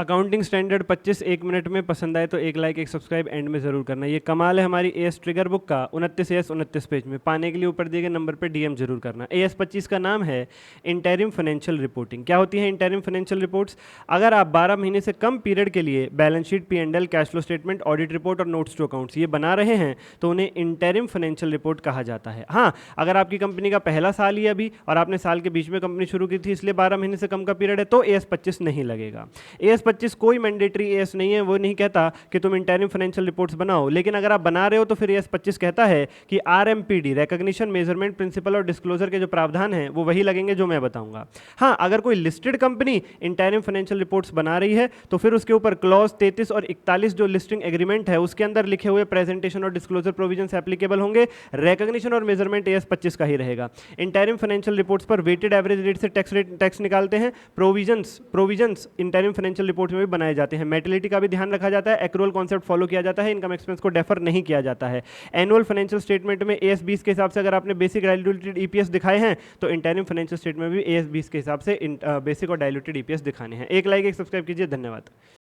Accounting standard 25 एक minute में पसंद आए तो एक लाइक एक सब्सक्राइब एंड में ज़रूर करना। ये कमाल है हमारी एएस ट्रिगर बुक का 29 पेज में। पाने के लिए ऊपर दिए गए नंबर पर डीएम जरूर करना। एएस 25 का नाम है इंटरिम फाइनेंशियल रिपोर्टिंग। क्या होती है इंटरिम फाइनेंशियल रिपोर्ट्स? अगर आप 12 महीने से कम पीरियड के लिए balance sheet, P and L, cash flow statement, audit report और नोट्स टू अकाउंट्स ये बना रहे हैं तो उन्हें इंटरिम फाइनेंशियल रिपोर्ट कहा जाता है। हाँ, अगर आपकी कंपनी का पहला साल ही अभी और आपने साल के बीच में कंपनी शुरू की थी इसलिए 12 महीने से कम का पीरियड है तो एएस 25 नहीं लगेगा। एएस 25 कोई मैंडेटरी एएस नहीं है, वो नहीं कहता कि तुम इंटरिम फाइनेंशियल रिपोर्ट्स बनाओ, लेकिन अगर आप बना रहे हो तो फिर एएस 25 कहता है कि आरएमपीडी, रिकॉग्निशन, मेजरमेंट, प्रिंसिपल और डिस्क्लोजर के जो प्रावधान हैं वो वही लगेंगे जो मैं बताऊंगा। हाँ, अगर कोई listed company interim financial reports बना रही है तो फिर उसके ऊपर क्लॉज 33 और 41 जो लिस्टिंग एग्रीमेंट है उसके अंदर लिखे हुए प्रेजेंटेशन और डिस्क्लोजर प्रोविजंस एप्लीकेबल होंगे। रिकॉग्निशन और मेजरमेंट एएस 25 का ही रहेगा। इंटरिम फाइनेंशियल रिपोर्ट्स पर वेटेड एवरेज रेट से टैक्स निकालते हैं। प्रोविजंस इंटरिम फाइनेंशियल रिपोर्ट में भी बनाए जाते हैं। मेटिलिटी का भी ध्यान रखा जाता है। एक्रूअल कॉन्सेप्ट फॉलो किया जाता है। इनकम एक्सपेंस को डेफर नहीं किया जाता है। एनुअल फाइनेंशियल स्टेटमेंट में एएस 20 के हिसाब से अगर आपने बेसिक डाइल्यूटेड ईपीएस दिखाए हैं तो इंटरिम फाइनेंशियल स्टेटमेंट में भी एएस 20 के हिसाब से बेसिक और डाइल्यूटेड ईपीएस दिखाने हैं। एक लाइक एक सब्सक्राइब कीजिए। धन्यवाद।